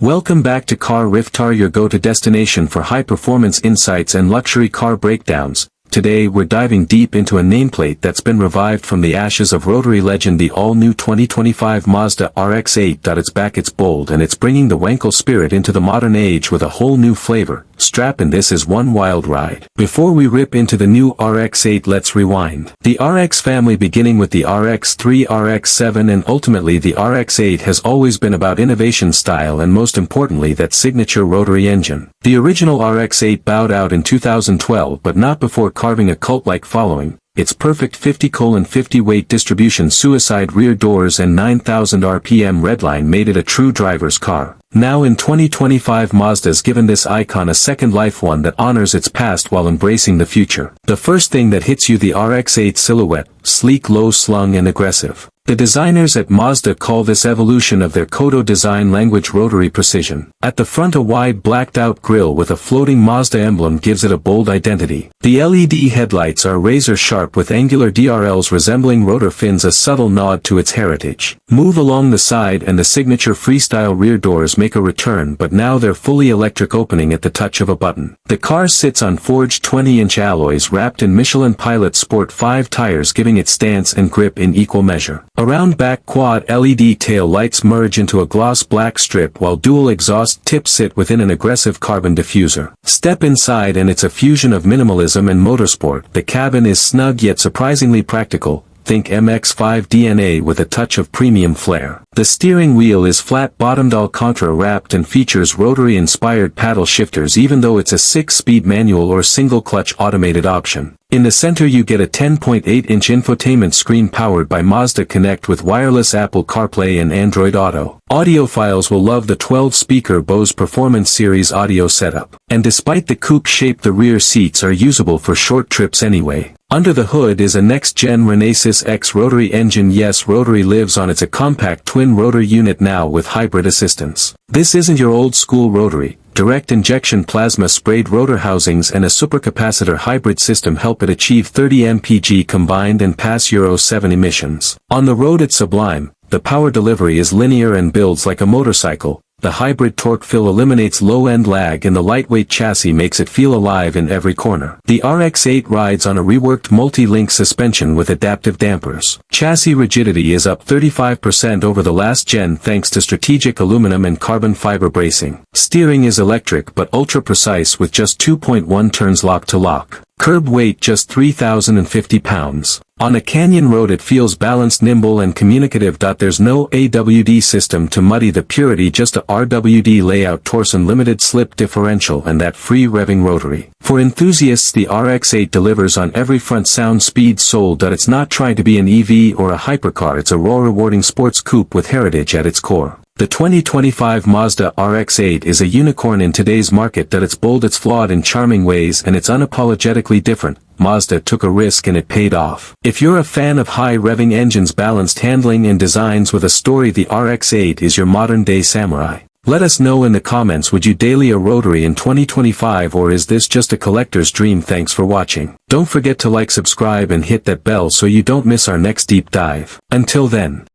Welcome back to Car Riftar, your go-to destination for high-performance insights and luxury car breakdowns. Today we're diving deep into a nameplate that's been revived from the ashes of Rotary legend, the all-new 2025 Mazda RX-8. It's back, it's bold, and it's bringing the Wankel spirit into the modern age with a whole new flavor. Strap in, this is one wild ride. Before we rip into the new RX-8, let's rewind. The RX family, beginning with the RX-3, RX-7 and ultimately the RX-8, has always been about innovation, style and most importantly that signature rotary engine. The original RX-8 bowed out in 2012, but not before carving a cult-like following. Its perfect 50/50 weight distribution, suicide rear doors and 9,000 RPM redline made it a true driver's car. Now in 2025, Mazda's given this icon a second life, one that honors its past while embracing the future. The first thing that hits you: the RX-8 silhouette, sleek, low-slung and aggressive. The designers at Mazda call this evolution of their Kodo design language Rotary Precision. At the front, a wide blacked-out grille with a floating Mazda emblem gives it a bold identity. The LED headlights are razor-sharp with angular DRLs resembling rotor fins, a subtle nod to its heritage. Move along the side and the signature freestyle rear doors make a return, but now they're fully electric, opening at the touch of a button. The car sits on forged 20-inch alloys wrapped in Michelin Pilot Sport 5 tires, giving it stance and grip in equal measure. Around back, quad LED tail lights merge into a gloss black strip while dual exhaust tips sit within an aggressive carbon diffuser. Step inside and it's a fusion of minimalism and motorsport. The cabin is snug yet surprisingly practical. Think MX-5 DNA with a touch of premium flair. The steering wheel is flat-bottomed, Alcantara-wrapped and features rotary-inspired paddle shifters, even though it's a 6-speed manual or single-clutch automated option. In the center you get a 10.8-inch infotainment screen powered by Mazda Connect with wireless Apple CarPlay and Android Auto. Audiophiles will love the 12-speaker Bose Performance Series audio setup. And despite the coupe shape, the rear seats are usable for short trips anyway. Under the hood is a next-gen Renesas X rotary engine. Yes, Rotary lives on. It's a compact twin-rotor unit now with hybrid assistance. This isn't your old-school Rotary. Direct injection plasma sprayed rotor housings and a supercapacitor hybrid system help it achieve 30 mpg combined and pass Euro 7 emissions. On the road it's sublime. The power delivery is linear and builds like a motorcycle. The hybrid torque fill eliminates low-end lag and the lightweight chassis makes it feel alive in every corner. The RX-8 rides on a reworked multi-link suspension with adaptive dampers. Chassis rigidity is up 35% over the last gen thanks to strategic aluminum and carbon fiber bracing. Steering is electric but ultra-precise with just 2.1 turns lock to lock. Curb weight just 3,050 pounds. On a canyon road it feels balanced, nimble and communicative. There's no AWD system to muddy the purity, just a RWD layout, Torsen limited slip differential and that free revving rotary. For enthusiasts, the RX-8 delivers on every front: sound, speed, soul. It's not trying to be an EV or a hypercar, it's a raw, rewarding sports coupe with heritage at its core. The 2025 Mazda RX-8 is a unicorn in today's market. It's bold, it's flawed in charming ways and it's unapologetically different. Mazda took a risk and it paid off. If you're a fan of high-revving engines, balanced handling and designs with a story, the RX-8 is your modern-day samurai. Let us know in the comments, would you daily a Rotary in 2025 or is this just a collector's dream? Thanks for watching. Don't forget to like, subscribe and hit that bell so you don't miss our next deep dive. Until then.